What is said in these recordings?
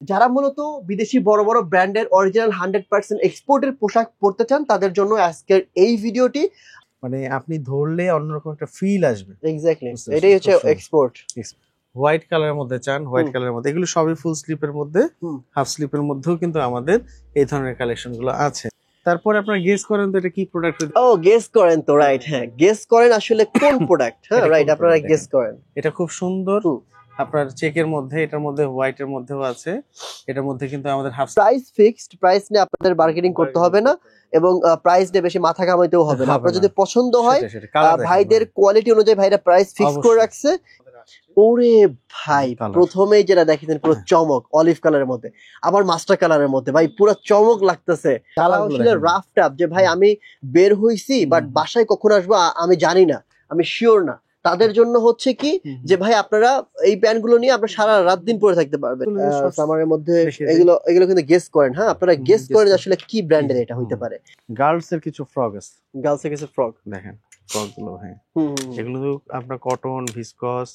যারা মূলত বিদেশি বড় বড় ব্র্যান্ডের অরিজিনাল 100% এক্সপোর্টের পোশাক পরতে চান তাদের জন্য আজকের এই ভিডিওটি। মানে আপনি ধরলে অন্যরকম একটা ফিল আসবে। এক্স্যাক্টলি, এটাই হচ্ছে এক্সপোর্ট। হোয়াইট কালারের মধ্যে চান, হোয়াইট কালারের মধ্যে, এগুলো সবই ফুল স্লিপের মধ্যে, হাফ স্লিপের মধ্যেও কিন্তু আমাদের এই ধরনের কালেকশন গুলো আছে। তারপরে আপনারা গেস করেন তো এটা কি প্রোডাক্ট। ও গেস করেন তো, রাইট, হ্যাঁ গেস করেন আসলে কোন প্রোডাক্ট। হ্যাঁ রাইট, আপনারা গেস করেন। এটা খুব সুন্দর, আপনার চেকের মধ্যে, এটার মধ্যে হোয়াইটের মধ্যেও আছে। এটার মধ্যে কিন্তু আমাদের হাফ প্রাইস ফিক্সড, প্রাইস নিয়ে আপনাদের বার্গেনিং করতে হবে না এবং প্রাইস নিয়ে বেশি মাথা ঘামাইতেও হবে না। আপনার যদি পছন্দ হয়, ভাইদের কোয়ালিটি অনুযায়ী ভাইরা প্রাইস ফিক্স করে রাখছে। ওরে ভাই, প্রথমেই যেটা দেখেছেন পুরো চমক, অলিভ কালারের মধ্যে, আবার মাস্টার কালারের মধ্যে, ভাই পুরো চমক লাগতেছে। রাফ টাপ যে ভাই আমি বের হইছি বাট বাসায় কখন আসবো আমি জানি না, আমি শিওর না, তাদের জন্য হচ্ছে কি যে ভাই আপনারা এই প্যান্ট গুলো নিয়ে আপনারা সারা রাত দিন পরে থাকতে পারবেন সামারের মধ্যে। এগুলো কিন্তু গেস করেন। হ্যাঁ আপনারা গেস করেন আসলে কি ব্র্যান্ডের এটা হইতে পারে। গার্লস এর কিছু ফ্রক আছে, গার্লস এর কিছু ফ্রক দেখেন, ফ্রক গুলো হ্যাঁ এগুলো আপনার কটন, ভিসকস,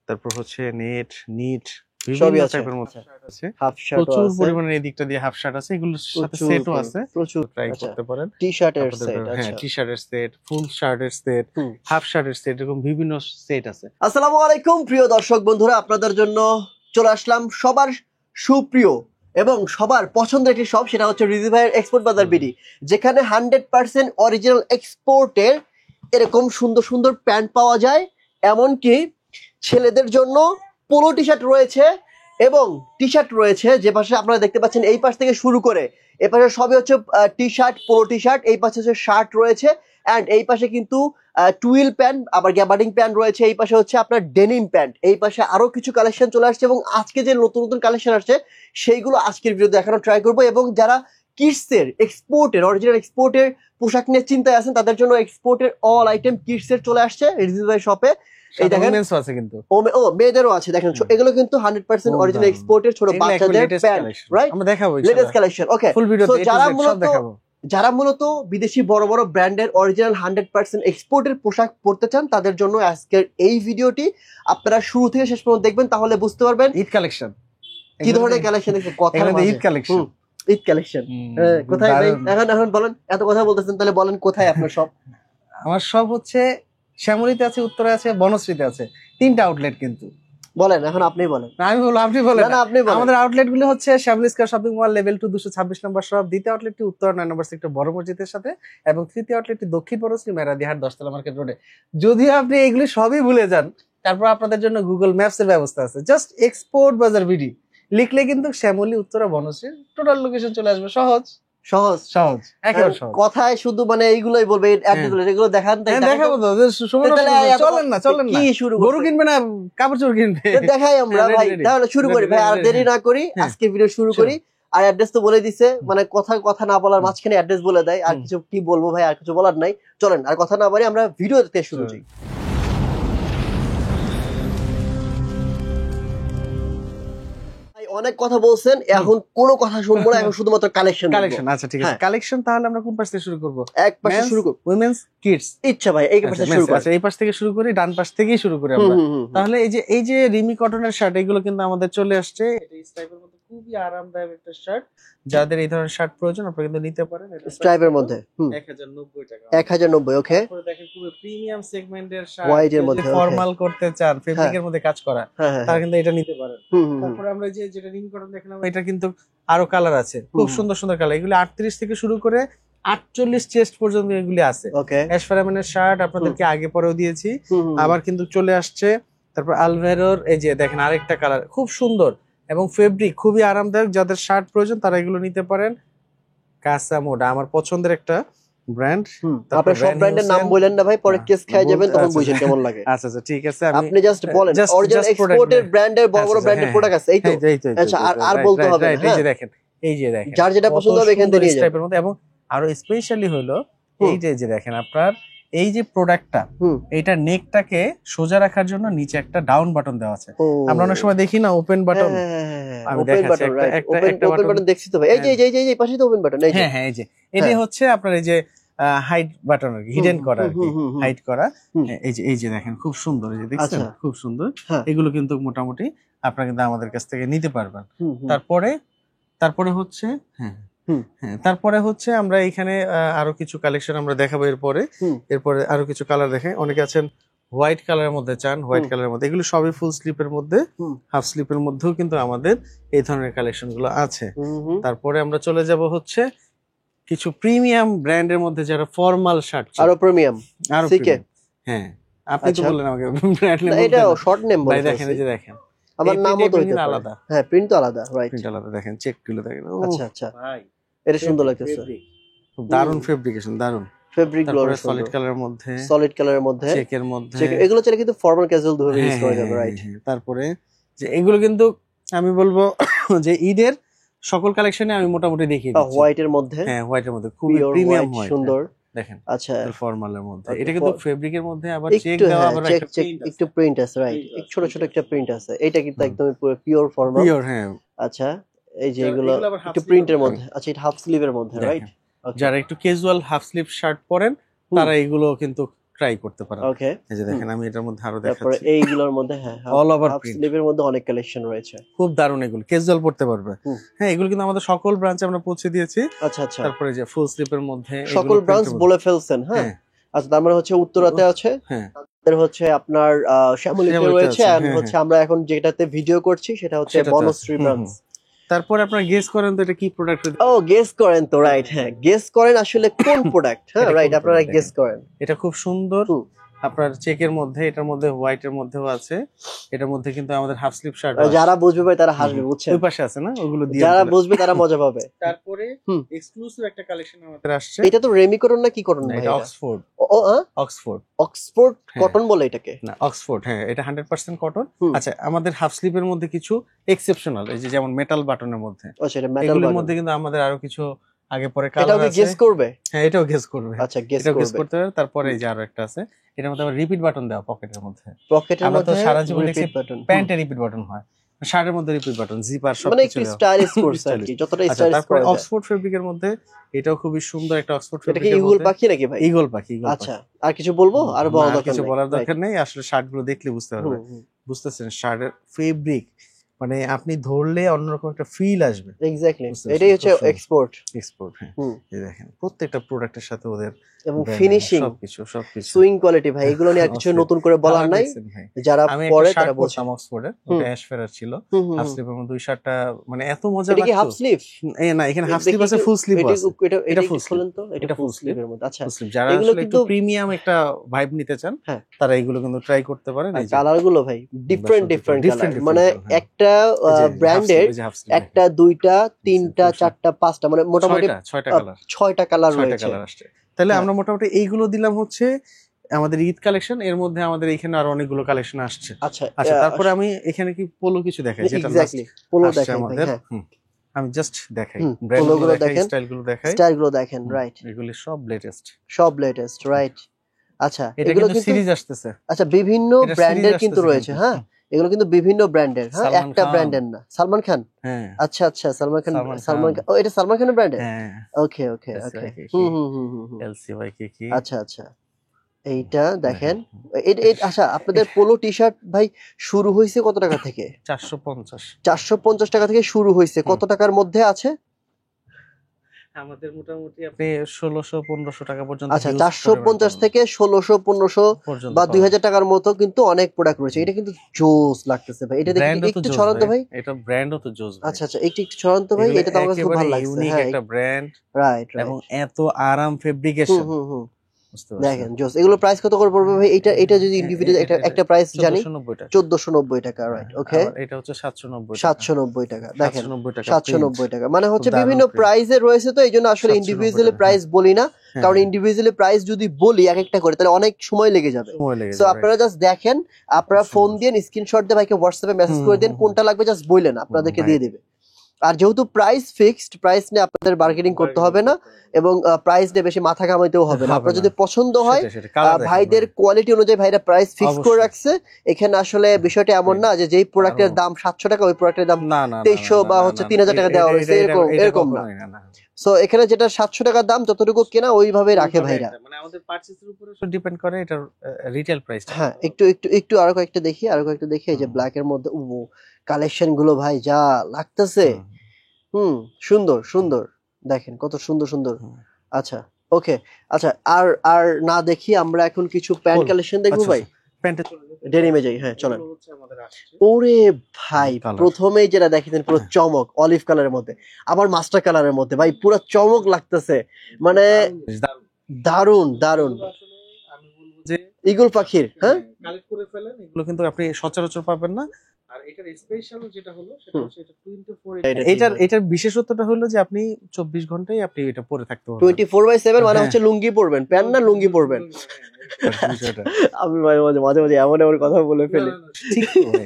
তারপর হচ্ছে নেট, নিট, বিভিন্ন টাইপের মধ্যে আছে। হাফ শার্ট প্রচুর পরিমাণে এই দিকটা দিয়ে হাফ শার্ট আছে, এগুলোর সাথে সেটও আছে, প্রচুর ট্রাই করতে পারেন। টি-শার্টের সেট, হ্যাঁ টি-শার্টের সেট, ফুল শার্টের সেট, হাফ শার্টের সেট, এরকম বিভিন্ন সেট আছে। আসসালামু আলাইকুম প্রিয় দর্শক বন্ধুরা, আপনাদের জন্য চলে আসলাম সবার সুপ্রিয় এবং সবার পছন্দের একটি শপ, সেটা হচ্ছে রিজভি ভাইয়ের এক্সপোর্ট বাজার বিডি, যেখানে 100% অরিজিনাল এক্সপোর্টের এরকম সুন্দর সুন্দর প্যান্ট পাওয়া যায়। এমনকি ছেলেদের জন্য পোলো টি শার্ট রয়েছে এবং টি শার্ট রয়েছে, যে পাশে আপনারা দেখতে পাচ্ছেন এই পাশ থেকে শুরু করে এই পাশে সবই হচ্ছে T shirt, polo T shirt, এই পাশে হচ্ছে শার্ট রয়েছে, অ্যান্ড এই পাশে কিন্তু টুইল প্যান্ট, আবার গ্যাবার্ডিং প্যান্ট রয়েছে, এই পাশে হচ্ছে আপনার ডেনিম প্যান্ট, এই পাশে আরো কিছু কালেকশন চলে আসছে এবং আজকে যে নতুন নতুন কালেকশন আসছে সেইগুলো আজকের ভিডিও দেখানো ট্রাই করবো। এবং যারা কিডসের এক্সপোর্টের অরিজিনাল এক্সপোর্টের পোশাক নিয়ে চিন্তায় আছেন তাদের জন্য এক্সপোর্টের অল আইটেম কিডসের চলে আসছে রিজভি ভাই শপে। এই দেখেন আছে কিন্তু ও মেয়েদেরও আছে, দেখেন এগুলো কিন্তু 100% অরিজিনাল এক্সপোর্টের ছোট বাচ্চাদের প্যান্ট, রাইট? আমরা দেখাবো লেটেস্ট কালেকশন। ওকে, ফুল ভিডিও যারা মূলত বিদেশি বড় বড় ব্র্যান্ডের অরিজিনাল 100% এক্সপোর্টের পোশাক পরতে চান তাদের জন্য আজকের এই ভিডিওটি আপনারা শুরু থেকে শেষ পর্যন্ত দেখবেন, তাহলে বুঝতে পারবেন ঈদ কালেকশন কি ধরনের কালেকশন। কথা ঈদ কালেকশন, ঈদ কালেকশন কোথায় ভাই? এখন বলেন, এত কথা বলতেছেন, তাহলে বলেন কোথায় আপনার সব? আমার সব হচ্ছে শ্যামলীতে আছে, উত্তরে আছে, বনশ্রীতে আছে, 3টা আউটলেট। কিন্তু বলেন, এখন আপনি বলেন। আমি বলবো, আপনি বলেন। না আপনি বলেন। আমাদের আউটলেট গুলো হচ্ছে Shyamoli square shopping mall, level 2, 226 নম্বর শপ। দ্বিতীয় আউটলেটটি উত্তর 9 নম্বর সেক্টর বড় মসজিদের সাথে, এবং তৃতীয় আউটলেটটি দক্ষিণ বনশ্রী মেরাদিহাট 10তলা মার্কেট রোডে। যদিও আপনি এগুলি সবই ভুলে যান, তারপর আপনাদের জন্য গুগল ম্যাপস এর ব্যবস্থা আছে। জাস্ট এক্সপোর্ট বাজার বিডি লিখলে কিন্তু শ্যামলী, উত্তরা, বনশ্রী টোটাল লোকেশন চলে আসবে। সহজ সহজ সহজ, একেবারে সহজ। কথায় শুধু মানে এইগুলোই বলবে, এগুলো দেখান, দেখাবো তো। চলেন না কি শুরু, গরু কিনবে না কাপড় চোপড় কিনবে, দেখাই আমরা ভাই। তাহলে শুরু করি ভাই, আর দেরি না করি, আজকে ভিডিও শুরু করি। আর অ্যাড্রেস তো বলে দিছে, মানে কথা না বলার মাঝখানে অ্যাড্রেস বলে দেয়, আর কিছু কি বলবো ভাই, আর কিছু বলার নাই। চলেন আর কথা না বলি, আমরা ভিডিওতে শুরু করি। অনেক কথা বলছেন, এখন কোনো কথা শুনবো না, এখন শুধুমাত্র কালেকশন। আচ্ছা ঠিক আছে, কালেকশন তাহলে আমরা কোন পাশ থেকে শুরু করব? এক পাশে শুরু করব, উইমেন্স কিডস। ইচ্ছা ভাই এই পাশে শুরু করি। আচ্ছা এই পাশ থেকে শুরু করি, ডান পাশ থেকেই শুরু করি আমরা। তাহলে এই যে রিমি কটনের শার্ট, এগুলো কিন্তু আমাদের চলে আসছে। এটা স্ট্রাইপের মধ্যে খুবই আরামদায়ক একটা শার্ট। যাদের এই ধরনের শার্ট প্রয়োজন আপনারা কিন্তু নিতে পারেন। এটা স্ট্রাইপের মধ্যে 1090 টাকা, 1090। ওকে, তারপরে দেখেন খুবই প্রিমিয়াম সেগমেন্টের শার্ট, হোয়াইট এর মধ্যে ফর্মাল করতে চান, ফেব্রিকের মধ্যে কাজ করা, তারা কিন্তু এটা নিতে পারেন। তারপরে আমরা যেটা রিমি কটন দেখলাম, এটা কিন্তু আরো কালার আছে, খুব সুন্দর সুন্দর কালার। এগুলো 38 থেকে শুরু করে 48 চেস্ট পর্যন্ত এগুলি আছে। অ্যাশফারামেনের শার্ট আপনাদেরকে আগে পরেও দিয়েছি, আবার কিন্তু চলে আসছে। তারপর আলভেরোর এই যে দেখেন আরেকটা কালার, খুব সুন্দর এবং ফেব্রিক খুবই আরামদায়ক। যাদের শার্ট প্রয়োজন তারা এগুলো নিতে পারেন। কাসামোডা আমার পছন্দের একটা ব্র্যান্ড। আপনি সব ব্র্যান্ডের নাম বলেন না ভাই, পরে কেস খেয়ে যাবেন, তখন বুঝেন কেমন লাগে। আচ্ছা ঠিক আছে, আপনি জাস্ট বলেন অরিজিনাল এক্সপোর্টের ব্র্যান্ডের বড় বড় ব্র্যান্ডের প্রোডাক্ট আছে, এই তো। আচ্ছা আর বলতে হবে না। এই যে দেখেন যার যেটা পছন্দ হবে এখান থেকে নিয়ে যাবেন। এবং আরো স্পেশালি হলো এই যে দেখেন আপনার এই যে প্রোডাক্টটা, এইটা নেকটাকে সোজা রাখার জন্য নিচে একটা ডাউন বাটন দেওয়া আছে। আমরা অনেক সময় দেখি না ওপেন বাটন, আমি দেখাচ্ছি একটা ওপেন বাটন দেখছি তো ভাই। এই যে পাশে তো ওপেন বাটন, এই যে হ্যাঁ এই যে এটা হচ্ছে আপনার এই যে হাইড বাটন আর কি, হিডেন করা আর কি, হাইড করা। এই যে দেখেন খুব সুন্দর, এই যে দেখছেন খুব সুন্দর। এগুলো কিন্তু মোটামুটি আপনারা কিন্তু আমাদের কাছ থেকে নিতে পারবেন। তারপরে হচ্ছে তারপরে হচ্ছে আমরা এখানে আরো কিছু কালেকশন আমরা দেখাবো এরপরে আরো কিছু কালার দেখাই। অনেকে আছেন হোয়াইট কালারের মধ্যে চান, হোয়াইট কালারের মধ্যে, এগুলো সবই ফুল স্লিপের মধ্যে, হাফ স্লিপের মধ্যেও কিন্তু আমাদের এই ধরনের কালেকশন গুলো আছে। তারপরে আমরা চলে যাব হচ্ছে কিছু প্রিমিয়াম ব্র্যান্ডের মধ্যে, যারা ফর্মাল শার্ট, আরো প্রিমিয়াম, আরো প্রিমিয়াম। হ্যাঁ, আপনি তো বললেন আমাকে ব্র্যান্ড নেম, এটা শর্ট নেম বলে দেখেন, এই যে দেখেন আমার নামও তো আলাদা। হ্যাঁ, প্রিন্ট তো আলাদা, রাইট, প্রিন্ট আলাদা, দেখেন চেক গুলো দেখেন। আচ্ছা আচ্ছা, ভাই এটা সুন্দর লাগতেছে, খুব দারুন ফেব্রিকেশন, দারুন ফেব্রিক গুলো, সলিড কালারের মধ্যে চেকের মধ্যে, এগুলো চাইলে কিন্তু ফর্মাল ক্যাজুয়াল দুটো ইউজ করা যাবে, রাইট। তারপরে যে এগুলো কিন্তু আমি বলবো যে ঈদের সকল কালেকশনে আমি মোটামুটি দেখিয়ে দিচ্ছি। হোয়াইটের মধ্যে, হ্যাঁ হোয়াইটের মধ্যে খুবই প্রিমিয়াম হোয়াইট, সুন্দর দেখেন। আচ্ছা, ফর্মালের মধ্যে, এটা কিন্তু ফেব্রিকের মধ্যে আবার চেক দেওয়া, আবার একটু প্রিন্ট আছে, রাইট, ছোট ছোট একটা প্রিন্ট আছে। এটা কিন্তু একদম পুরো পিওর ফর্মাল, পিওর। হ্যাঁ, আচ্ছা, এই যে এগুলো একটু প্রিন্টের মধ্যে, আচ্ছা এটা হাফ স্লিভের মধ্যে, রাইট। যারা একটু ক্যাজুয়াল হাফ স্লিভ শার্ট পরেন তারা এগুলো কিন্তু ট্রাই করতে পারেন। ওকে, এই যে দেখেন, আমি এটার মধ্যে আরো দেখাচ্ছি। তারপরে এইগুলোর মধ্যে হ্যাঁ অল ওভার হাফ স্লিভের মধ্যে অনেক কালেকশন রয়েছে, খুব দারুণ, এগুলো ক্যাজুয়াল পড়তে পারবে। হ্যাঁ, এগুলো কিন্তু আমাদের সকল ব্রাঞ্চে আমরা পৌঁছে দিয়েছি। আচ্ছা আচ্ছা, তারপরে যে ফুল স্লিভের মধ্যে সকল ব্রাঞ্চ বলে ফেলছেন, হ্যাঁ। আচ্ছা, তার মানে হচ্ছে উত্তরাতে আছে, হ্যাঁ, তাদের হচ্ছে আপনার শ্যামলীতে রয়েছে, আর হচ্ছে আমরা এখন যেটাতে ভিডিও করছি সেটা হচ্ছে বনশ্রী ব্রাঞ্চ। তারপরে আপনারা গেস করেন তো এটা কি প্রোডাক্ট? ও, গেস করেন তো, রাইট, হ্যাঁ গেস করেন আসলে কোন প্রোডাক্ট, হ্যাঁ রাইট, আপনারা গেস করেন। এটা খুব সুন্দর, আপনার চেকের মধ্যে, এটার মধ্যে হোয়াইটের মধ্যেও আছে, এটার মধ্যে কিন্তু আমাদের হাফ স্লিভ শার্ট। যারা বুঝবে ভাই তারা হাসবে, বুঝছেন, ওই পাশে আছে না, ওগুলো দিয়ে যারা বুঝবে তারা মজা পাবে। তারপরে এক্সক্লুসিভ একটা কালেকশন আমাদের আসছে। এটা তো রেমি কটন না কি কটন ভাই? এটা অক্সফোর্ড। অক্সফোর্ড কটন বলে এটাকে? না, অক্সফোর্ড, হ্যাঁ, এটা 100% কটন। আচ্ছা, আমাদের হাফ স্লিভের মধ্যে কিছু এক্সেপশনাল, এই যে যেমন মেটাল বাটনের মধ্যে, আচ্ছা এটা মেটাল বাটনের মধ্যে কিন্তু আমাদের আরো কিছু আগে পরে কালার আছে। এটাও গেস করবে? হ্যাঁ, এটাও গেস করবে। আচ্ছা, গেস করতে হবে। তারপরে এই যে আরো একটা আছে, এটার মধ্যে আবার রিপিট বাটন দেওয়া পকেটের মধ্যে। পকেটের মধ্যে তো সারা জীবন রিপিট বাটন, প্যান্টে রিপিট বাটন হয়, শার্টের মধ্যে রিপিট বাটন, জিপার সব মানে কিছু, একটু স্টাইলিশ করছে আর কি, যতটা স্টাইলিশ তারপরে করা যায়। অক্সফোর্ড ফেব্রিকের মধ্যে এটাও খুবই সুন্দর একটা অক্সফোর্ড ফেব্রিক। এটা কি ফেব্রিকের ঈগল পাখি নাকি ভাই? ঈগল পাখি। আচ্ছা, আর কিছু বলবো? আর বলার দরকার নেই, আসলে শার্টগুলো দেখলে বুঝতে পারবে, বুঝতেছেন শার্টের ফেব্রিক মানে আপনি ধরলে অন্যরকম একটা ফিল আসবে। এক্স্যাক্টলি, এটাই হচ্ছে এক্সপোর্ট। হ্যাঁ, এই দেখেন প্রত্যেকটা প্রোডাক্টের সাথে ওদের এবং ফিনিশিং সবকিছু সুইং কোয়ালিটি ভাই, এগুলো নিয়ে আর কিছু নতুন করে বলার নাই, যারা পরে তারা বলছে। আমি অক্সফোর্ডের, ওটা অ্যাশ ফেরার ছিল, হাফ স্লিভের মধ্যে দুই শার্টটা মানে এত মজা লাগতো। এটা কি হাফ স্লিভ? না, এখানে হাফ স্লিভ আছে, ফুল স্লিভ আছে। এটা ফুল স্লিভ তো, এটা ফুল স্লিভের মধ্যে। আচ্ছা, যারা আসলে একটু প্রিমিয়াম একটা ভাইব নিতে চান তারা এগুলো কিন্তু ট্রাই করতে পারেন। এই কালার গুলো ভাই ডিফারেন্ট কালার, মানে একটা ব্র্যান্ডের একটা দুইটা তিনটা চারটা পাঁচটা মানে মোটামুটি 6টা কালার রয়েছে। তাহলে আমরা মোটামুটি এইগুলো দিলাম হচ্ছে আমাদের ঈদ কালেকশন, এর মধ্যে আমাদের এখানে আরো অনেকগুলো কালেকশন আসছে। আচ্ছা, তারপরে আমি এখানে কি পোলো কিছু দেখাই, যেটা পোলো দেখাই আমাদের, আমি জাস্ট দেখাই পোলোগুলো দেখেন, স্টাইলগুলো দেখেন, রাইট, এগুলো সব লেটেস্ট, রাইট। আচ্ছা, এগুলো কিন্তু সিরিজ আসতেছে। আচ্ছা, বিভিন্ন ব্র্যান্ডের কিন্তু রয়েছে, হ্যাঁ এগুলো কিন্তু বিভিন্ন ব্র্যান্ডের, হ্যাঁ একটা ব্র্যান্ডের না। সালমান খান, হ্যাঁ, আচ্ছা সালমান খান, ও এটা সালমান খানের ব্র্যান্ডের, হ্যাঁ, ওকে এলসিওয়াই কি, আচ্ছা এইটা দেখেন। আচ্ছা, আপনাদের পোলো টি শার্ট ভাই শুরু হয়েছে কত টাকা থেকে? 450 টাকা থেকে শুরু হয়েছে। কত টাকার মধ্যে আছে আমাদের? মোটামুটি আপনি 1600-1500 টাকা পর্যন্ত। আচ্ছা, 450 থেকে 1600-1500 বা 2000 টাকার মতো কিন্তু অনেক প্রোডাক্ট রয়েছে। এটা কিন্তু জোস লাগতেছে ভাই, এটা দেখি একটু ছড়ান তো ভাই। এটা ব্র্যান্ডও তো জোস ভাই। আচ্ছা, একটু ছড়ান তো ভাই, এটা তো আমার খুব ভালো লাগছে। ইউনিক একটা ব্র্যান্ড, রাইট, এবং এত আরাম ফেব্রিকেশন, দেখেন জোস। এগুলো প্রাইস কত করে পড়বে ভাই? এটা যদি ইন্ডিভিজুয়াল একটা প্রাইস জানি, 1490 টাকা, রাইট, ওকে। এটা হচ্ছে 790 টাকা, দেখেন 790 টাকা, মানে হচ্ছে বিভিন্ন প্রাইসে রয়েছে, তো এইজন্য আসলে ইন্ডিভিজুয়ালি প্রাইস বলি না, কারণ ইন্ডিভিজুয়ালি প্রাইস যদি বলি এক একটা করে তাহলে অনেক সময় লেগে যাবে। সো আপনারা জাস্ট দেখেন, আপনারা ফোন দিয়ে স্ক্রিনশট দিয়ে ভাইকে হোয়াটসঅ্যাপে মেসেজ করে দেন, কোনটা লাগবে জাস্ট বললেন, আপনাদেরকে দিয়ে দিবে। আর যেহেতু প্রাইস ফিক্সড, প্রাইস নিয়ে আপনাদের বার্গেনিং করতে হবে না, এবং প্রাইস নিয়ে বেশি মাথা ঘামাইতেও হবে না। আপনার যদি পছন্দ হয়, ভাইদের কোয়ালিটি অনুযায়ী ভাইরা প্রাইস ফিক্স করে রাখছে। এখানে আসলে বিষয়টা এমন না যে যেই প্রোডাক্টের দাম 700 টাকা ওই প্রোডাক্টের দাম 2300 বা হচ্ছে 3000 টাকা দেওয়া হয়েছে, এরকম না। সো এখানে যেটা 700 টাকার দাম যতটুকু কেনা ওইভাবে রাখে ভাইরা, মানে আমাদের পারচেজের উপরে ডিপেন্ড করে এটার রিটেল প্রাইস। হ্যাঁ, একটু আরো কয়েকটা দেখি, এই যে ব্ল্যাক এর মধ্যে কালেকশন গুলো ভাই যা লাগতেছে, সুন্দর সুন্দর, দেখেন কত সুন্দর সুন্দর। আচ্ছা ওকে, আচ্ছা আর আর না দেখি আমরা এখন কিছু প্যান্ট কালেকশন দেখবো ভাই। ডেনিমে যাই, হ্যাঁ চলেন। ওরে ভাই প্রথমেই যেটা দেখেছেন পুরো চমক, অলিভ কালারের মধ্যে, আবার মাস্টার কালারের মধ্যে, ভাই পুরো চমক লাগতেছে, মানে দারুন দারুন। ইগল পাখির, হ্যাঁ কালেক্ট করে ফেলেন, এগুলো কিন্তু আপনি সচরাচর পাবেন না। আর এটার স্পেশাল যেটা হলো সেটা হচ্ছে এটা 24, এটার বিশেষত্বটা হলো যে আপনি 24 ঘন্টাই আপনি এটা পরে থাকতে পারবেন। 24/7 মানে হচ্ছে লুঙ্গি পরবেন, প্যান্ট না লুঙ্গি পরবেন। আমি মাঝে মাঝে এমন এমন কথা বলে ফেলি, ঠিক তো ভাই,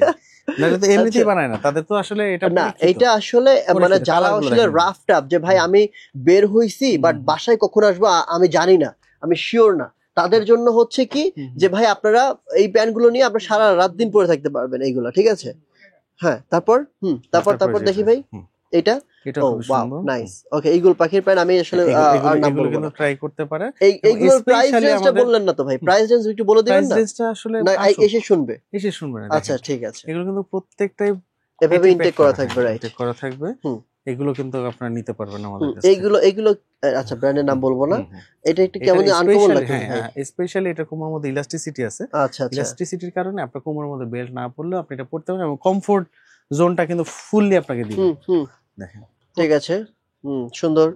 নালে তো এমনিতেই বানায় না, তাদের তো আসলে এটা না, এটা আসলে মানে যারা আসলে রাফ টাফ, যে ভাই আমি বের হইছি বাট বাসায় কখন আসবো আমি জানি না, আমি শিওর না, তাদের জন্য হচ্ছে কি যে ভাই আপনারা এই প্যান্ট গুলো নিয়ে আপনারা সারা রাত দিন পরে থাকতে পারবেন এইগুলো, ঠিক আছে। হ্যাঁ তারপর তারপর দেখি ভাই এটা, ও ওয়াও নাইস, ওকে ইগল পাখির প্যান্ট। আমি আসলে আর নাম বলবো না, ট্রাই করতে পারে। এইগুলোর প্রাইস রেঞ্জটা বললেন না তো ভাই, প্রাইস রেঞ্জ একটু বলে দিবেন না? প্রাইস রেঞ্জটা আসলে এসে শুনবে না। আচ্ছা ঠিক আছে, এগুলো কিন্তু প্রত্যেকটাই এভাবে ইনটেক করা থাকবে, রাইট, ইনটেক করা থাকবে। এগুলো কিন্তু আপনারা নিতে পারবেন আমাদের কাছে। এইগুলো আচ্ছা ব্র্যান্ডের নাম বলবো না, এটা একটু কেমন আনকমন লাগে। হ্যাঁ স্পেশালি এটা কোমরের মধ্যে ইলাস্টিসিটি আছে। আচ্ছা আচ্ছা, ইলাস্টিসিটির কারণে আপনার কোমরের মধ্যে বেল্ট না পড়লেও আপনি এটা পড়তে পারেন এবং কমফোর্ট জোনটা কিন্তু ফুললি আপনাকে দিবে। দেখেন ঠিক আছে, সুন্দর।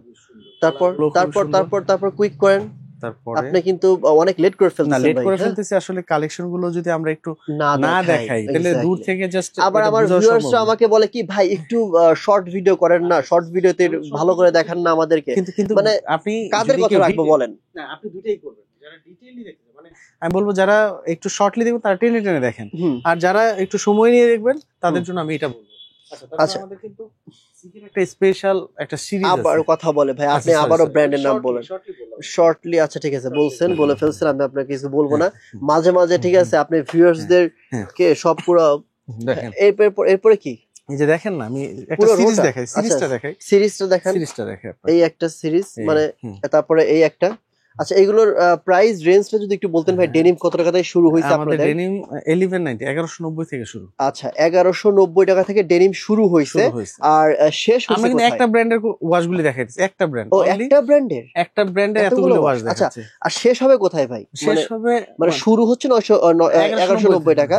তারপর তারপর তারপর তারপর কুইক করেন, তারপরে আপনি কিন্তু অনেক লেট করে ফেলতেছেন। না লেট করে ফেলতেছি, আসলে কালেকশন গুলো যদি আমরা একটু না দেখাই তাহলে দূর থেকে জাস্ট। আবার আমার ভিউয়ার্সরা আমাকে বলে কি ভাই একটু শর্ট ভিডিও করেন না, শর্ট ভিডিওতে ভালো করে দেখান না আমাদেরকে, কিন্তু মানে আপনি কাদের কথা রাখবো বলেন? না আপনি দুটেই করবেন, যারা ডিটেইলি দেখতে, মানে আমি বলবো যারা একটু শর্টলি দেখবেন তারা টেনে টেনে দেখেন, আর যারা একটু সময় নিয়ে দেখবেন তাদের জন্য আমি এটা বলবো। আচ্ছা আমাদের কিন্তু একটা স্পেশাল একটা সিরিজ আছে। আবার কথা বলে ভাই, আপনি আবারও ব্র্যান্ডের নাম বলেন শর্টলি। আচ্ছা ঠিক আছে, বলছেন, বলে ফেলছেন, আমি আপনাকে কিছু বলবো না। মাঝে মাঝে ঠিক আছে, আপনি ভিউয়ার্সদের কে সব পুরো দেখেন। এরপরে কি এই যে দেখেন না, আমি একটা সিরিজ দেখাই, সিরিজটা দেখাই, এই একটা সিরিজ, মানে তারপরে এই একটা। আচ্ছা এগুলোর প্রাইস রেঞ্জটা যদি একটু বলতেন ভাই, ডেনিম কত টাকা থেকে শুরু হইছে আপনাদের? ডেনিম 1190 থেকে শুরু। আচ্ছা 1190 টাকা থেকে ডেনিম শুরু হইছে, আর শেষ হইছে আমি কিন্তু একটা ব্র্যান্ডের ওয়াশগুলি দেখাইতেছি, একটা ব্র্যান্ড, ও একটা ব্র্যান্ডের এতগুলো ওয়াশ দেখাচ্ছি। আচ্ছা আর শেষ হবে কোথায় ভাই? শেষ হবে মানে শুরু হচ্ছে 1190 টাকা,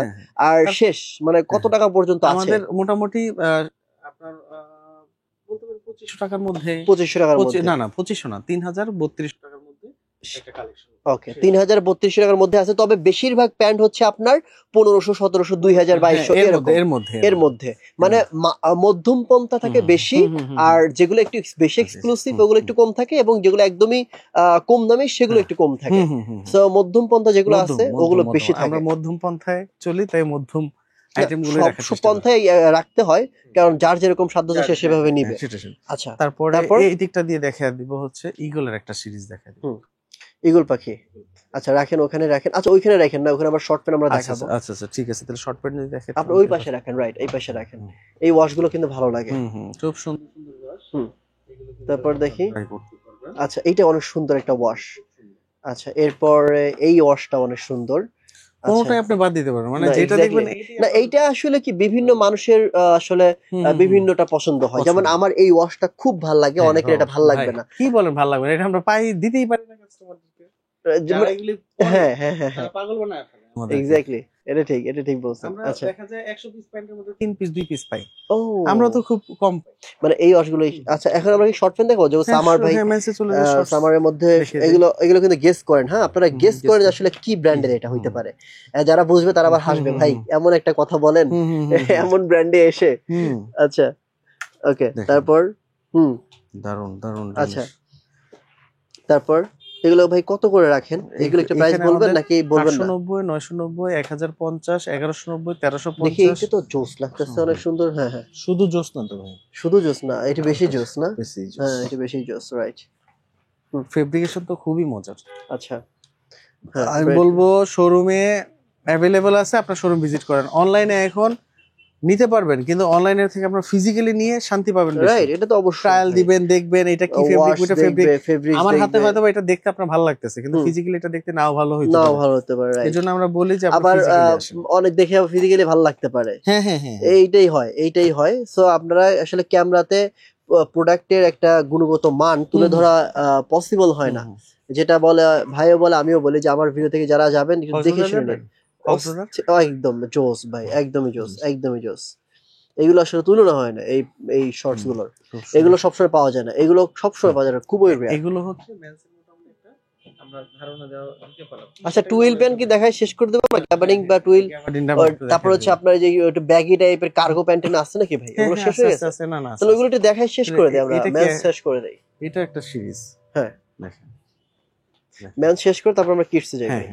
আর শেষ মানে কত টাকা পর্যন্ত আছে? আমাদের মোটামুটি আপনার বলতে পারি 2500 টাকার মধ্যে। 2500 টাকার মধ্যে? না 2500 না, 3032 টাকার মধ্যে একটা কালেকশন। ওকে 3032 টাকার মধ্যে আছে, তবে বেশিরভাগ প্যান্ট হচ্ছে আপনার 1500, 1700, 2000, 2200 এর মধ্যে, মানে মধ্যম পন্থা থাকে বেশি, আর যেগুলো একটু বেশি এক্সক্লুসিভ ওগুলো একটু কম থাকে, এবং যেগুলো একদমই কম দামি সেগুলো একটু কম থাকে। সো মধ্যম পন্থা যেগুলো আছে ওগুলো বেশি থাকে। আমরা মধ্যম পন্থায় চলি, তাই মধ্যম আইটেমগুলো সব পন্থায় রাখতে হয়, কারণ যার যেরকম সাধ্য সে সেভাবে নিবে। আচ্ছা তারপরে এই দিকটা দিয়ে দেখা দিব হচ্ছে ইগলের একটা সিরিজ দেখা দিব, ইগল পাখি। আচ্ছা রাখেন, ওখানে রাখেন। আচ্ছা ওইখানে রাখেন না, ওখানে আবার শর্ট প্যান্ট আমরা দেখাবো। আচ্ছা আচ্ছা ঠিক আছে, তাহলে শর্ট প্যান্ট যদি দেখেন আপনি ওই পাশে রাখেন, রাইট এই পাশে রাখেন। এই ওয়াশগুলো কিন্তু ভালো লাগে, খুব সুন্দর সুন্দর ওয়াশ। তারপর দেখি, আচ্ছা এইটা অনেক সুন্দর একটা ওয়াশ। আচ্ছা এরপর এই ওয়াশটা অনেক সুন্দর, কোনটাই আপনি বাদ দিতে পারেন, মানে যেটা দেখবেন। না এইটা আসলে কি বিভিন্ন মানুষের আসলে বিভিন্নটা পছন্দ হয়, যেমন আমার এই ওয়াশটা খুব ভালো লাগে, অনেকের এটা ভালো লাগবে না। কি বলেন ভালো লাগবে না? এটা আমরা পাই দিতেই পারি না কাস্টমারদেরকে, যারা এগুলি হ্যাঁ হ্যাঁ হ্যাঁ পাগল বানায় ফেলে। এক্স্যাক্টলি, এটা ঠিক বলছেন। আচ্ছা দেখা যায় 100 পিস প্যান্টের মধ্যে 3 পিস 2 পিস পাই। ও আমরা তো খুব কম, মানে এই ওয়াশগুলো। আচ্ছা এখন আমরা কি শর্ট প্যান্ট দেখবো? যেমন সামার ভাই, সামারের মধ্যে এগুলো কিন্তু গেস করেন। হ্যাঁ আপনারা গেস করেন আসলে কি ব্র্যান্ডের এটা হইতে পারে, যারা বুঝবে তারা আবার হাসবে, ভাই এমন একটা কথা বলেন এমন ব্র্যান্ডে এসে। আচ্ছা ওকে তারপর দারুন দারুন। আচ্ছা তারপর এগুলো ভাই কত করে রাখেন? এগুলো একটা প্রাইস বলবেন নাকি বলবেন না? 890, 990, 1050, 1190, 1350। দেখি এটা তো জোস লাগতেছে, অনেক সুন্দর। হ্যাঁ হ্যাঁ শুধু জোস না তো ভাই, শুধু জোস না, এটা বেশি জোস না? হ্যাঁ এটা বেশি জোস, রাইট। ফেব্রিকেশন তো খুবই মজার। আচ্ছা আমি বলবো শোরুমে অ্যাভেলেবল আছে, আপনার শোরুম ভিজিট করেন। অনলাইনে এখন নিতে পারবেন, কিন্তু অনলাইনের থেকে আপনারা ফিজিক্যালি নিয়ে শান্তি পাবেন। রাইট, এটা তো অবশ্যই ট্রায়াল দিবেন, দেখবেন এটা কি ফেব্রিক, ওটা ফেব্রিক। আমার হাতে হয়তো এটা দেখতে আপনার ভালো লাগতেছে, কিন্তু ফিজিক্যালি এটা দেখতে নাও ভালো হইতে পারে, নাও ভালো হতে পারে। এজন্য আমরা বলি যে আবার অনেক দেখে ফিজিক্যালি ভালো লাগতে পারে। হ্যাঁ হ্যাঁ হ্যাঁ, এইটাই হয়। সো আপনারা আসলে ক্যামেরাতে প্রোডাক্টের একটা গুণগত মান তুলে ধরা পসিবল হয় না, যেটা বলে ভাইও বলে আমিও বলি যে আমার ভিডিও থেকে যারা যাবেন দেখে শুনে নেন। একদম জোস ভাই, একদমই জোস। এগুলো আসলে তুলনা হয় না এই শর্টস গুলোর, এগুলো সবসময় পাওয়া যায় না, এগুলো সবসময় পাওয়া যায় না, খুবই রেয়ার। এগুলো হচ্ছে আমরা ধারণা দেওয়া দিতে পারলাম। আচ্ছা, টুইল প্যান্ট কি দেখায় শেষ করে দেবো? গ্যাবার্ডিং বা টুইল, তারপর হচ্ছে আপনার যে একটু ব্যাগি টাইপের কার্গো প্যান্ট আছে নাকি ভাই? এগুলো শেষ হয়ে গেছে? না না, তাহলে ওগুলো একটু দেখায় শেষ করে দেই আমরা, মেন্স শেষ করে দেই। এটা একটা সিরিজ। হ্যাঁ দেখেন, মেন্স শেষ করে তারপর আমরা কিডসে যাই। হ্যাঁ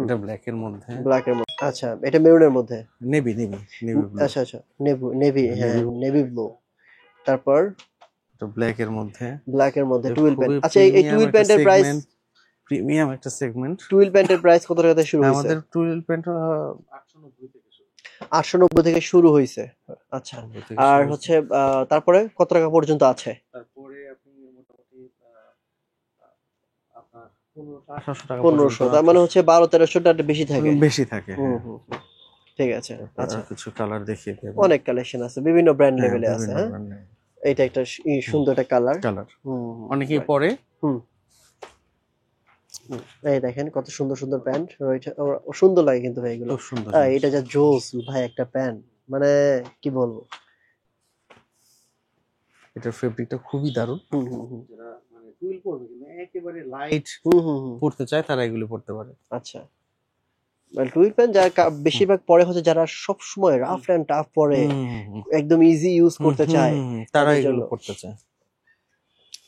এটা ব্ল্যাক এর মধ্যে, আচ্ছা এটা মেরুনের মধ্যে, নেভি আচ্ছা নেভি, হ্যাঁ নেভি ব্লু। তারপর তো ব্ল্যাক এর মধ্যে টুইল প্যান্ট। আচ্ছা এই টুইল প্যান্টের প্রাইস প্রিমিয়াম একটা সেগমেন্ট। টুইল প্যান্টের প্রাইস কত টাকা থেকে শুরু হইছে? আমাদের টুইল প্যান্ট 890 থেকে শুরু হইছে। আচ্ছা, আর হচ্ছে তারপরে কত টাকা পর্যন্ত আছে? তারপরে আপনি মোটামুটি আপনার 1500 টাকা, 1500, তার মানে হচ্ছে 1200-1300 টাকা বেশি থাকে। ঠিক আছে। আচ্ছা কিছু কালার দেখিয়ে দেব, অনেক কালেকশন আছে, বিভিন্ন ব্র্যান্ড লেভেলে আছে। হ্যাঁ এটা একটা সুন্দর একটা কালার। অনেকেই পরে। এই দেখেন কত সুন্দর প্যান্ট রয়েছে, সুন্দর লাগে কিন্তু ভাই এগুলো। এটা যা জোস ভাই একটা প্যান্ট, মানে কি বলবো, এটার ফেব্রিকটা খুবই দারুণ। যারা মানে টুইল পরবে কিন্তু একেবারে লাইট পড়তে চায় তারা এগুলো পড়তে পারে। আচ্ছা, মানে টুইল প্যান্ট যারা বেশিরভাগ পরে হচ্ছে যারা সব সময় রাফ এন্ড টাফ পরে, একদম ইজি ইউজ করতে চায়, তারা এগুলো পড়তে চায়।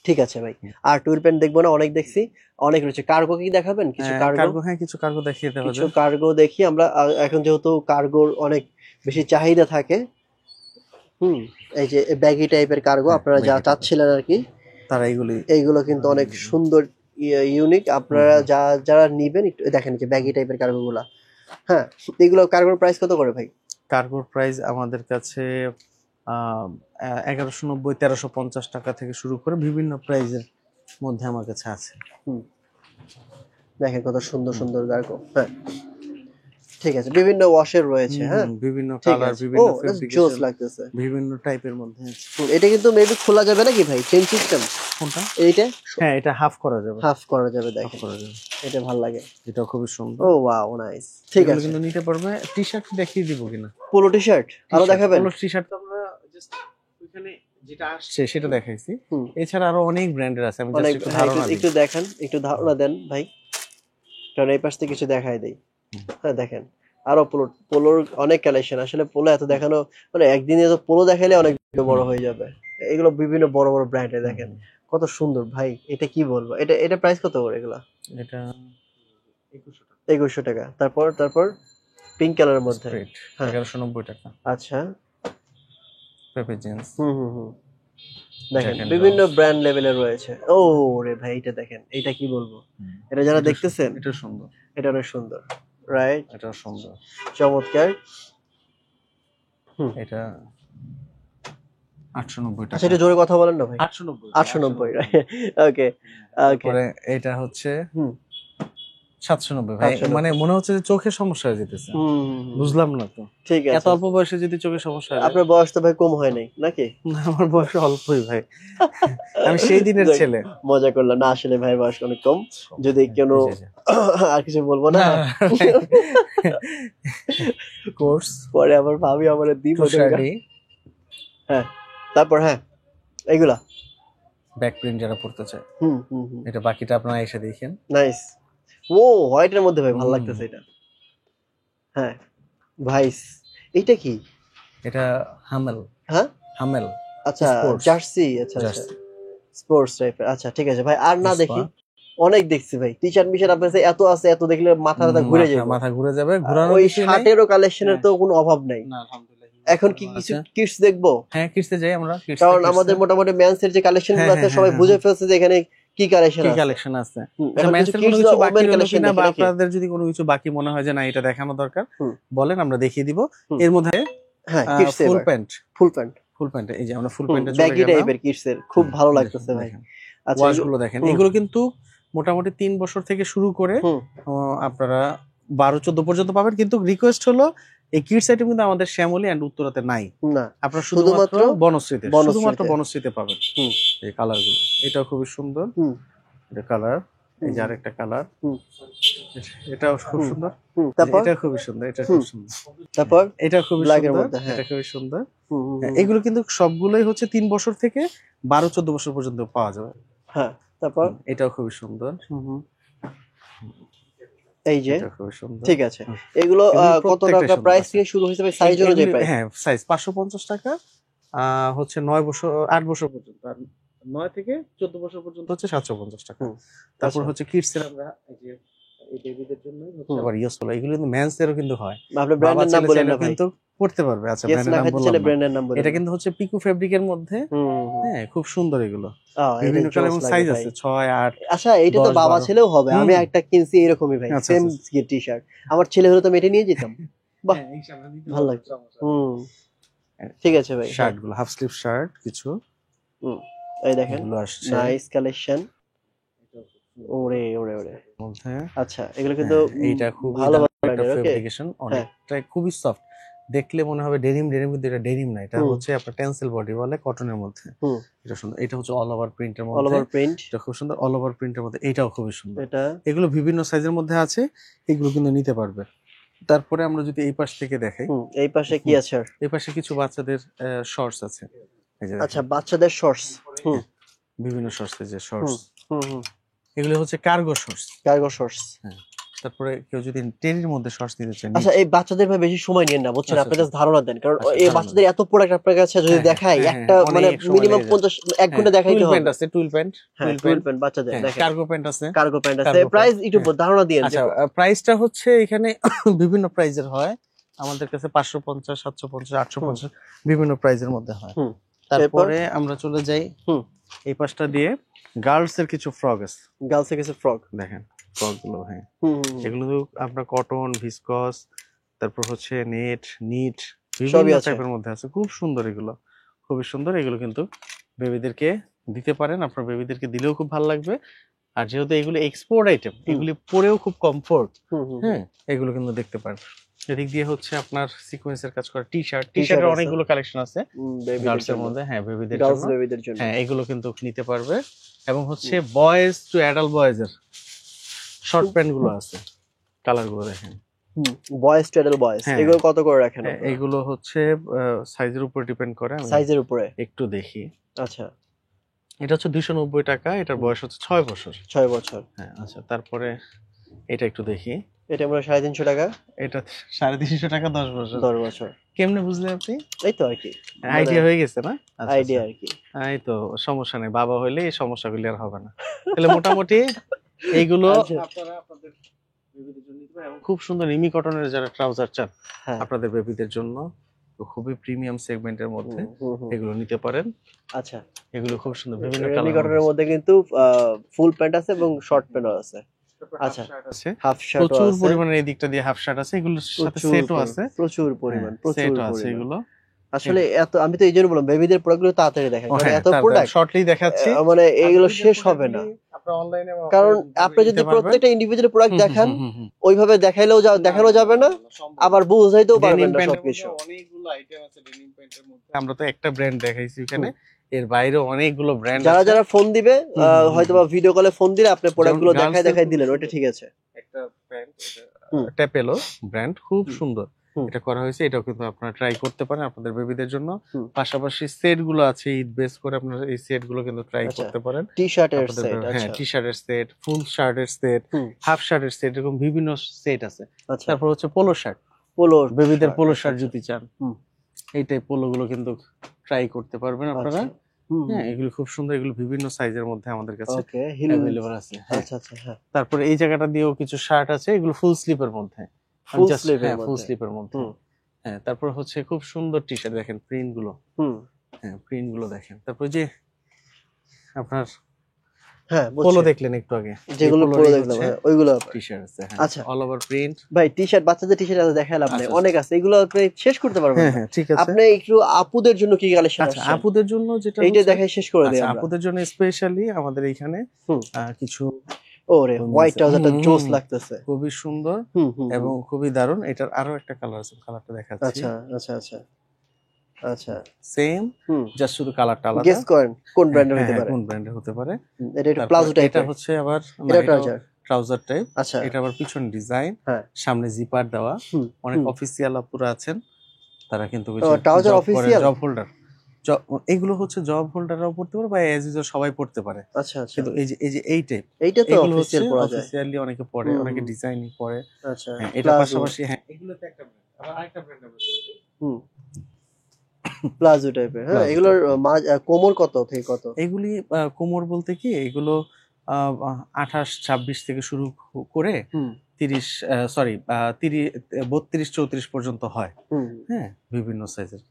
ঠিক আছে ভাই। আর টুইল প্যান্ট দেখবো না, অনেক দেখছি, অনেক রয়েছে। কার্গো কি দেখাবেন? কিছু কার্গো, হ্যাঁ কিছু কার্গো দেখিয়ে দেব। কিছু কার্গো দেখি আমরা এখন, যেহেতু কার্গোর অনেক বেশি চাহিদা থাকে। এই যে ব্যাগি টাইপের কার্গো আপনারা যা চাচ্ছিলেন আর কি, তারা এইগুলো কিন্তু অনেক সুন্দর ইউনিক। আপনারা যারা নিবেন একটু দেখেন যে ব্যাগি টাইপের কার্গো গুলা। হ্যাঁ, এগুলো কার্গোর প্রাইস কত করে ভাই? কার্গোর প্রাইস আমাদের কাছে 1190 1350 টাকা থেকে শুরু করে বিভিন্ন প্রাইজের মধ্যে আমার কাছে আছে। দেখেন কত সুন্দর কার্গো। হ্যাঁ ঠিক আছে, বিভিন্ন ওয়াশের রয়েছে। হ্যাঁ বিভিন্ন কালার, বিভিন্ন জোস লাগতেছে, বিভিন্ন টাইপের মধ্যে। এটা কিন্তু মেবি খোলা যাবে নাকি ভাই? চেইন সিস্টেম কোনটা? এইটা? হ্যাঁ এটা হাফ করা যাবে, দেখেন এটা ভালো লাগে, এটা খুবই সুন্দর। ও ওয়াও নাইস। ঠিক আছে, কিন্তু নিতে পারবে। টি-শার্ট দেখিয়ে দিব কিনা? পোলো টি-শার্ট আরো দেখাবেন? পোলো টি-শার্ট তো আমরা জাস্ট ওখানে যেটা আসছে সেটা দেখাইছি, এছাড়া আরো অনেক ব্র্যান্ডের আছে। আমি জাস্ট একটু দেখান, একটু ধারণা দেন ভাই, কারণ এই পাশ থেকে কিছু দেখাই দেই। হ্যাঁ দেখেন আরো পোলোর অনেক কালেকশন। আসলে পোলো এত দেখানো, মানে একদিনে তো পোলো দেখাইলে অনেক বড় হয়ে যাবে। এগুলো বিভিন্ন বড় ব্র্যান্ডে দেখেন কত সুন্দর ভাই। এটা কি বলবো, এটা প্রাইস কত করে এগুলা? এটা 2100 টাকা। তারপর পিঙ্ক কালারের মধ্যে 1190 টাকা। আচ্ছা পেপে জিন্স। দেখেন বিভিন্ন ব্র্যান্ড লেভেলের রয়েছে। ও রে ভাই এটা দেখেন, এটা কি বলবো, এটা যারা দেখতেছেন এটা সুন্দর, এটা অনেক সুন্দর। রাইট, এটা সুন্দর, চমৎকার। এটা 890 টাকা। আচ্ছা এটা জোরে কথা বলেন না ভাই। 890 ওকে ওকে। পরে এটা হচ্ছে 790 ভাই। মানে মনে হচ্ছে যে চোখের সমস্যা হয়ে যেতেছে, বুঝলাম না তো। ঠিক আছে, এত অল্প বয়সে যদি চোখের সমস্যা হয়। আপনার বয়স তো ভাই কম হয় নাই নাকি? আমার বয়স অল্পই ভাই, আমি সেই দিনের ছেলে। মজা করলাম না, আসলে ভাই বয়স অনেক কম। যদি কোনো আর কিছু বলবো না, কোর্স পরে আবার ভাবি আমার দিব। হ্যাঁ তারপর হ্যাঁ এগুলা ব্যাক প্রিন্ট যারা পড়তে চায়, এটা বাকিটা আপনারা এসে দেখেন। নাইস। ও হোয়াইটের মধ্যে ভাই ভালো লাগতেছে এটা। হ্যাঁ ভাইস, এটা কি? এটা হামেল। হ্যাঁ হামেল, আচ্ছা জার্সি। আচ্ছা স্পোর্টস টাইপের। আচ্ছা ঠিক আছে ভাই, আর না দেখি, অনেক দেখছি ভাই টি-শার্ট মিশার আপনার এত আছে, এত দেখলে মাথা ঘুরে যাবে। ওই শার্টেরও কালেকশনের তো কোনো অভাব নাই। এখন কি কিছু কিডস দেখবো? হ্যাঁ কিডসে যাই আমরা, কারণ আমাদের মোটামুটি মেন্স এর যে কালেকশন গুলো আছে সবাই বুঝে ফেলছে যে এখানে কি কালেকশন কি আছে? কালেকশন আছে। এখন মেন্স কিছু এর কিডস কোনো কিছু বা বাকি ওমেন রইলো কালেকশন কিনা বা দেখি নাকি? আপনাদের যদি কোনো কিছু বাকি মনে হয় যে না এটা দেখানো দরকার বলেন, আমরা দেখিয়ে দিব। হুম। এর মধ্যে হ্যাঁ কিডস ফুল এবার pant, full pant full pant এই যে আমরা ফুল প্যান্টে চলে ব্যাগি গেলাম। টাইপের কিডস এর খুব ভালো লাগতেছে ভাই। দেখেন আচ্ছা ওয়াশ গুলো দেখেন, এগুলো কিন্তু মোটামুটি 3 বছর থেকে শুরু করে আপনারা 12-14 পর্যন্ত পাবেন। কিন্তু রিকোয়েস্ট হলো এই কিডস আইটেম কিন্তু আমাদের শ্যামলী এন্ড উত্তরাতে নাই, না আপনারা শুধুমাত্র বনশ্রীতে, শুধুমাত্র বনশ্রীতে। বনশ্রীতে পাবেন। এই কালার গুলো, এটাও খুবই সুন্দর, এটা কালার, এই যে আরেকটা কালার, এটাও খুব সুন্দর, তারপর এটা খুবই সুন্দর, এটা খুব সুন্দর, তারপর এটা খুবই ব্ল্যাক এর সুন্দর, মধ্যে, হ্যাঁ এটা খুবই সুন্দর। এগুলো কিন্তু সবগুলোই হচ্ছে 3 বছর থেকে 12-14 বছর পর্যন্ত পাওয়া যাবে। হ্যাঁ তারপর এটাও খুবই সুন্দর, এই যে এটা খুবই সুন্দর। ঠিক আছে। এগুলো কত টাকা প্রাইস থেকে শুরু হয়েছে ভাই? সাইজ অনুযায়ী প্রাইস? হ্যাঁ সাইজ 550 টাকা, হচ্ছে 9 বছর 8 বছর পর্যন্ত, আর 9 থেকে 14 বছর পর্যন্ত হচ্ছে 750 টাকা। তারপর হচ্ছে কিডস এর আমরা এই যে এই বেবিদের জন্য হচ্ছে আবার ইউজ করা, এগুলো কিন্তু মেন্স এরও কিন্তু হয়। আপনি ব্র্যান্ডের নাম বলেন না ভাই, কিন্তু পড়তে পারবে। আচ্ছা ইয়েস না খাইতে চাইলে ব্র্যান্ডের নাম বলেন। এটা কিন্তু হচ্ছে পিকু ফেব্রিকের মধ্যে, হ্যাঁ খুব সুন্দর এগুলো, বিভিন্ন কালার এবং সাইজ আছে 6, 8। আচ্ছা এটা তো বাবা ছেলেও হবে, আমি একটা কিনছি এরকমই ভাই, সেম টি শার্ট, আমার ছেলে হলে তো আমি এটা নিয়ে যেতাম। বাহ ভালো লাগছে। ঠিক আছে ভাই, শার্ট গুলো হাফ স্লিভ শার্ট কিছু, এই দেখেন নাইস কালেকশন। ওরে ওরে ওরে আচ্ছা এগুলো কিন্তু এইটা খুব ভালো একটা ফেব্রিকেশন, অনেকটা খুবই সফট, দেখলে মনে হবে ডেনিম, ডেনিম কিন্তু এটা ডেনিম না, এটা হচ্ছে আপনার টেনসিল বডি বলে, কটনের মধ্যে। এটা সুন্দর, এটা হচ্ছে অল ওভার প্রিন্টের মধ্যে, অল ওভার প্রিন্ট, এটা খুব সুন্দর অল ওভার প্রিন্টের মধ্যে, এটাও খুবই সুন্দর। এটা এগুলো বিভিন্ন সাইজের মধ্যে আছে, এগুলো কিন্তু নিতে পারবে। তারপরে আমরা যদি এই পাশ থেকে দেখাই, এই পাশে কি আছে? এই পাশে কিছু বাচ্চাদের শর্টস আছে। আচ্ছা বাচ্চাদের শর্টস, বিভিন্ন শর্টস, যে শর্টস এগুলো হচ্ছে কার্গো শর্টস, কার্গো শর্টস। হ্যাঁ তারপরে কেউ যদি টেরির মধ্যে শর্টস নিতে চান, আচ্ছা এই বাচ্চাদের ভাই বেশি সময় নিয়েন না বুঝছেন, আপনি জাস্ট ধারণা দেন, কারণ এই বাচ্চাদের এত প্রোডাক্ট আপনার কাছে যদি দেখাই একটা মানে মিনিমাম 50-1 ঘন্টা দেখাইতে হবে। প্যান্ট আছে, টুইল প্যান্ট, টুইল প্যান্ট বাচ্চাদের দেখেন, কার্গো প্যান্ট আছে, কার্গো প্যান্ট আছে। প্রাইস একটু ধারণা দিয়েন। আচ্ছা প্রাইসটা হচ্ছে এখানে বিভিন্ন প্রাইজের হয়, আমাদের কাছে 550, 750, 850 বিভিন্ন প্রাইজের মধ্যে হয়। তারপরে আমরা চলে যাই এই পাশটা দিয়ে, গার্লস এর কিছু ফ্রক আছে, গার্লস এর কিছু ফ্রক দেখেন, ফ্রক গুলো হ্যাঁ এগুলো আপনার কটন, ভিসকস, তারপর হচ্ছে নেট, নিট, বিভিন্ন টাইপের মধ্যে আছে, খুব সুন্দর, এগুলো খুবই সুন্দর। এগুলো কিন্তু বেবিদেরকে দিতে পারেন, আপনার বেবিদেরকে দিলেও খুব ভালো লাগবে। আর যেহেতু এগুলো এক্সপোর্ট আইটেম, এগুলি পরেও খুব কমফোর্ট, হ্যাঁ এগুলো কিন্তু দেখতে পারেন। এদিক দিয়ে হচ্ছে আপনার সিকোয়েন্সের কাজ করা টি শার্ট, টি শার্টের অনেকগুলো কালেকশন আছে গার্লসের মধ্যে, হ্যাঁ বেবিদের জন্য, হ্যাঁ এগুলো কিন্তু নিতে পারবে। এবং হচ্ছে বয়েজ টু অ্যাডাল্ট বয়েজের শর্ট প্যান্ট গুলো আছে, কালার গুলো দেখেন, বয়েজ টু অ্যাডাল্ট বয়েজ, এগুলো কত করে রাখেন? এগুলো হচ্ছে সাইজের উপর ডিপেন্ড করে, সাইজের উপরে একটু দেখি। আচ্ছা এটা হচ্ছে 290 টাকা, এটার বয়স হচ্ছে 6 বছর, 6 বছর, হ্যাঁ। আচ্ছা তারপরে এটা একটু দেখি, এটা আমরা 350 টাকা, এটা 350 টাকা 10 বছর, 10 বছর। কেমনে বুঝলে আপনি? এই তো আর কি আইডিয়া হয়ে গেছে না? আইডিয়া আর কি, এই তো সমস্যা নেই, বাবা হইলে এই সমস্যাগুলি আর হবে না। তাহলে মোটামুটি এইগুলো আপনারা আপনাদের বেবিদের জন্য নিতে পারেন। এবং খুব সুন্দর রিমি কটনের যারা ট্রাউজার চান আপনাদের বেবিদের জন্য, তো খুবই প্রিমিয়াম সেগমেন্টের মধ্যে এগুলো নিতে পারেন। আচ্ছা এগুলো খুব সুন্দর, বিভিন্ন রিমি কটনের মধ্যে কিন্তু ফুল প্যান্ট আছে এবং শর্ট প্যান্টও আছে। আচ্ছা হাফ শার্ট আছে, প্রচুর পরিমাণে এই দিকটা দিয়ে হাফ শার্ট আছে, এগুলোর সাথে সেটও আছে, প্রচুর পরিমাণ, সেট আছে এগুলো। আসলে এত, আমি তো এইজন্য বললাম বেবিদের প্রোডাক্টগুলো তাড়াতাড়ি দেখাই, কারণ এত প্রোডাক্ট শর্টলি দেখাচ্ছি, মানে এগুলো শেষ হবে না। কারণ আপনি যদি প্রত্যেকটা ইন্ডিভিজুয়াল প্রোডাক্ট দেখান, ওইভাবে দেখাইলেও দেখানো যাবে না, আবার বুঝাইতেও পারবেন না সবকিছু। অনেকগুলো আইটেম আছে ডেনিম প্যান্টের মধ্যে, আমরা তো একটা ব্র্যান্ড দেখাইছি এখানে, এর বাইরে অনেকগুলো ব্র্যান্ড। যারা ফোন দিবে হয়তোবা ভিডিও কলে ফোন দিলে আপনি প্রোডাক্টগুলো দেখাই দিলেন, ওটা ঠিক আছে। একটা প্যান্ট, টেপেলো ব্র্যান্ড, খুব সুন্দর এটা করা হয়েছে, এটাও কিন্তু আপনারা ট্রাই করতে পারেন আপনাদের বেবিদের জন্য। পাশাপাশি সেট গুলো আছে ঈদ বেস করে, আপনারা এই সেট গুলো কিন্তু ট্রাই করতে পারেন। টি শার্টের সেট, হ্যাঁ টি শার্টের সেট, ফুল শার্টের সেট, হাফ শার্টের সেট, এরকম বিভিন্ন সেট আছে। তারপর হচ্ছে পোলো শার্ট, বেবিদের পোলো শার্ট যদি চান, এইটাই পোলো গুলো কিন্তু ট্রাই করতে পারবেন আপনারা। হ্যাঁ এগুলো খুব সুন্দর, এগুলো বিভিন্ন সাইজের মধ্যে আমাদের কাছে अवेलेबल আছে। আচ্ছা আচ্ছা হ্যাঁ। তারপরে এই জায়গাটা দিয়েও কিছু শার্ট আছে, এগুলো ফুল স্লিপের মধ্যে, ফুল স্লিপের মধ্যে, হ্যাঁ। তারপর হচ্ছে খুব সুন্দর টি শার্ট দেখেন, প্রিন্ট গুলো, হ্যাঁ প্রিন্ট গুলো দেখেন। তারপর যে আপনার হ্যাঁ পোলো দেখলেন একটু আগে, যেগুলো পোলো দেখলাম ওইগুলো টি-শার্ট আছে। আচ্ছা, অল ওভার প্রিন্ট। ভাই টি-শার্ট, বাচ্চাদের টি-শার্ট দেখালাম না, অনেক আছে, এগুলো আপনি শেষ করতে পারবেন না। হ্যাঁ ঠিক আছে। আপনি একটু আপুদের জন্য কি কালেকশন আছে? আচ্ছা, আপুদের জন্য যেটা এইটা দেখাই শেষ করে দেই আমরা। আপুদের জন্য স্পেশালি আমাদের এখানে কিছু, ওরে হোয়াইট ট্রাউজারটা জোস লাগতেছে, খুবই সুন্দর এবং খুবই দারুণ। এটার আরো একটা কালার আছে, কালারটা দেখাচ্ছি। আচ্ছা আচ্ছা আচ্ছা আচ্ছা, সেম, জাস্ট শুধু কালারটা আলাদা। গেস করেন কোন ব্র্যান্ডের হতে পারে? কোন ব্র্যান্ডের হতে পারে? এটা একটু প্লাজো টাইপ। এটা হচ্ছে আবার ট্রাউজার টাইপ। আচ্ছা, এটা আবার পিছন ডিজাইন, সামনে জিপার দেওয়া। অনেক অফিসিয়াল আপুরা আছেন, তারা কিন্তু ট্রাউজার অফিসিয়াল জব হোল্ডার, এগুলো হচ্ছে জব হোল্ডাররাও পড়তে পারে বা এজ ইউজার সবাই পড়তে পারে। আচ্ছা আচ্ছা, কিন্তু এই যে এই টাইপ, এইটা তো অফিসিয়াল পড়া যায়, অফিসিয়ালি অনেকে পড়ে, অনেকে ডিজাইনই পড়ে। আচ্ছা, এটা পাশাপাশি এগুলোতে একটা ব্র্যান্ড, আবার আরেকটা ব্র্যান্ড আছে প্লাজো টাইপের। হ্যাঁ, এগুলোর কোমর কত থেকে কত? এগুলি কোমর বলতে কি, এগুলো 28-26 থেকে শুরু করে 30 সরি 32-34 পর্যন্ত হয়। হ্যাঁ, বিভিন্ন সাইজের।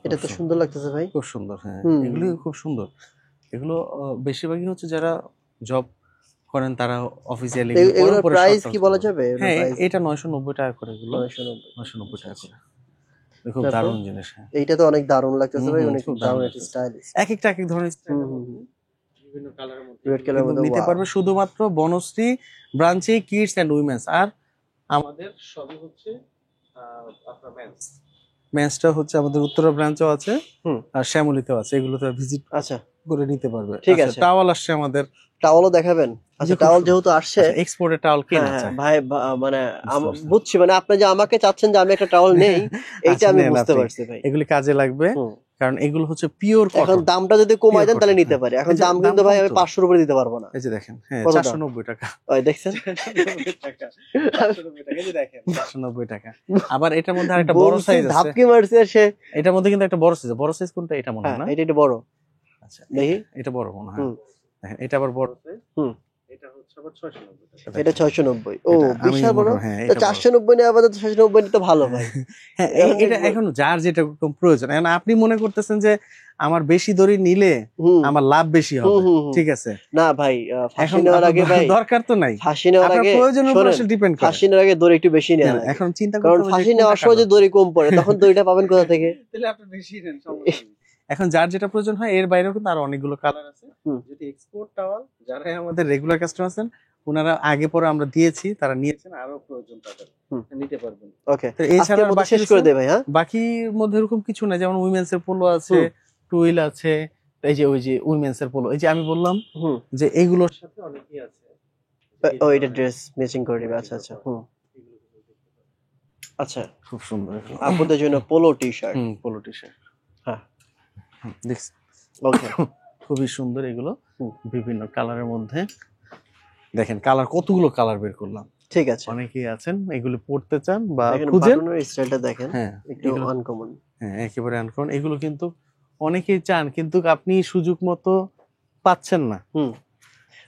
এটা তো সুন্দর লাগতেছে ভাই, খুব সুন্দর। হ্যাঁ, এগুলো খুব সুন্দর। এগুলো বেশিরভাগই হচ্ছে যারা জব করেন তারা অফিসিয়ালি। এগুলোর প্রাইস কি বলা যাবে? হ্যাঁ, এটা 990 টাকা করে, এগুলো 990 টাকা করে। খুব দারুণ জিনিস। এইটা তো অনেক দারুণ লাগতেছে ভাই, অনেক দারুণ একটা স্টাইলিশ। এক এক ধরনের স্টাইল, বিভিন্ন কালারের মধ্যে, রেড কালারের মধ্যে নিতে পারবে শুধুমাত্র বনশ্রী ব্রাঞ্চে, কিডস এন্ড উইমেন্স। আর আমাদের সবই হচ্ছে আপনার মেন্সটা হচ্ছে আমাদের উত্তরা ব্রাঞ্চও আছে আর শ্যামলীতেও আছে, এগুলোতে ভিজিট আচ্ছা করে নিতে পারবে। ঠিক আছে, টাওয়াল আসছে আমাদের, টাওয়ালও দেখাবেন? আচ্ছা, টাওয়াল যেহেতু আসছে, এক্সপোর্টের টাওয়াল কেনা আছে ভাই, মানে বুঝছি, মানে আপনি যে আমাকে চাচ্ছেন যে আমি একটা টাওয়াল নেই, এইটা আমি বুঝতে পারছি ভাই। এগুলি কাজে লাগবে, কারণ এগুলো হচ্ছে পিওর কটন। এখন দামটা যদি কমায় দেন তাহলে নিতে পারি, এখন দাম কিন্তু ভাই আমি 500 উপরে দিতে পারবো না। এই যে দেখেন, হ্যাঁ 490 টাকা। ওই দেখছেন, 490 টাকা, 490 টাকা। আবার এটার মধ্যে আরেকটা বড় সাইজ আছে, ধাপকি মারছে সে। এটার মধ্যে কিন্তু একটা বড় সাইজ, বড় সাইজ কোনটা? এটা মনে হয় না, এটা বড়। আচ্ছা দেখি, এটা বড় মনে হয়। দেখেন, এটা আবার বড় সাইজ। এটা হচ্ছে আবার 690 টাকা। এটা 690। ও বিশাল বড়। 490 নিয়ে আবার 690 নিতে ভালো ভাই। হ্যাঁ, এটা এখন যার যেটা প্রয়োজন। এখন আপনি মনে করতেছেন যে আমার বেশি দড়ি নিলে আমার লাভ বেশি হবে, ঠিক আছে? না ভাই, ফাঁসি নেওয়ার আগে ভাই দরকার তো নাই, ফাঁসি নেওয়ার আগে প্রয়োজনের উপর আসলে ডিপেন্ড করে। ফাঁসি নেওয়ার আগে দড়ি একটু বেশি নেওয়া, এখন চিন্তা করতে কারণ ফাঁসি নেওয়ার সময় যে দড়ি কম পড়ে তখন দড়িটা পাবেন কোথা থেকে? তাহলে আপনি বেশি নেন, সমস্যা নেই। এখন যার যেটা প্রয়োজন হয়, এর বাইরেও কিন্তু আরো অনেকগুলো কালার আছে। যদি এক্সপোর্ট টাওয়াল যারা আমাদের রেগুলার কাস্টমার আছেন, ওনারা আগে পরে আমরা দিয়েছি, তারা নিয়েছেন, আরো প্রয়োজন তাদের নিতে পারবেন। ওকে, তো এছাড়া শেষ করে দেই ভাই। হ্যাঁ, বাকির মধ্যে এরকম কিছু না, যেমন উইমেন্স এর পোলো আছে, টুইল আছে, এই যে ওই যে উইমেন্স এর পোলো, এই যে আমি বললাম যে এইগুলোর সাথে অনেকই আছে। ও এটা ড্রেস ম্যাচিং করে দিবে। আচ্ছা আচ্ছা, আচ্ছা, খুব সুন্দর আপনাদের জন্য পোলো টি-শার্ট। পোলো টি-শার্ট, হ্যাঁ দেখছি। ওকে, খুবই সুন্দর এগুলো, বিভিন্ন কালারের মধ্যে। দেখেন কালার, কতগুলো কালার বের করলাম। ঠিক আছে, অনেকেই আছেন এগুলো পড়তে চান বা খুঁজেন। স্টাইলটা দেখেন, হ্যাঁ একটু আনকমন। হ্যাঁ, একেবারে আনকমন। এগুলো কিন্তু অনেকেই চান, কিন্তু আপনি সুযোগ মতো পাচ্ছেন না।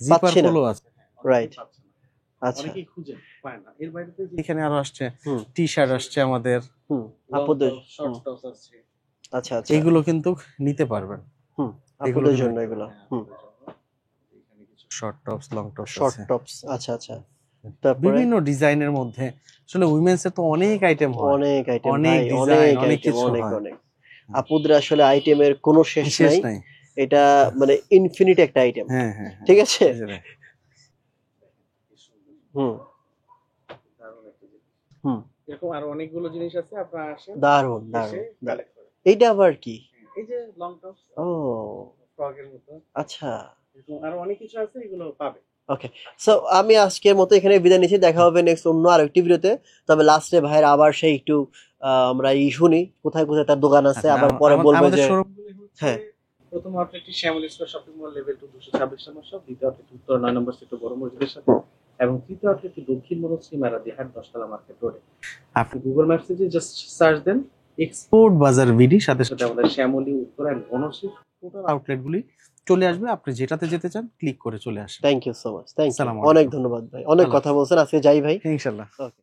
জিপার পোলো আছে, রাইট। আচ্ছা, অনেকেই খুঁজেন, পায় না। এর বাইরে তো এখানে আরো আসছে, টি-শার্ট আসছে আমাদের, আপুদের শর্ট টপস আছে। আচ্ছা আচ্ছা, এগুলো কিন্তু নিতে পারবেন, আপুদের জন্য এগুলো। Short tops, long tops, short tops. আচ্ছা আচ্ছা, বিভিন্ন ডিজাইনের মধ্যে। আসলে উইমেন্স এর তো অনেক আইটেম হয়, অনেক আইটেম, অনেক ডিজাইন, অনেক কিছু হয়। আপুদের আসলে আইটেমের কোনো শেষ নাই, এটা মানে ইনফিনিট একটা আইটেম। হ্যাঁ হ্যাঁ, ঠিক আছে। এরকম আরো অনেকগুলো জিনিস আছে, আপনারা আসেন। দারুন দারুন। এইটা আবার কি? এই যে লং টপস, ও ফ্রকের মতো। আচ্ছা, আরো অনেক কিছু আছে, এগুলো পাবে। ওকে, সো আমি আজকের মতো এখানে বিদায় নিচ্ছি। দেখা হবে নেক্সট অন্য আরেকটি ভিডিওতে। তবে লাস্টে ভাইয়ের আবার সেই একটু আমরা শুনি কোথায় কোথায় তার দোকান আছে, আবার পরে বলবো যে। হ্যাঁ, প্রথম আউটলেটটি Shyamoli square shopping mall level 2 226 নম্বর শপ, দ্বিতীয় আউটলেট উত্তর 9 নম্বর সেক্টর বড় মসজিদের সাথে, এবং তৃতীয় আউটলেটটি দক্ষিণ বনশ্রী মেরাদি হাট 10 তলা মার্কেট রোডে। আপনি গুগল ম্যাপসে যে জাস্ট সার্চ দেন এক্সপোর্ট বাজার বিডি, সাথে সাথে আমাদের শ্যামলী, উত্তর এন্ড বনশ্রী টোটাল আউটলেটগুলি চলে আসবে। আপনি যেটাতে যেতে চান ক্লিক করে চলে আসেন। Thank you so much, thank you, অনেক ধন্যবাদ ভাই, অনেক কথা বলছেন আজকে। যাই ভাই, ইনশাআল্লাহ। ওকে।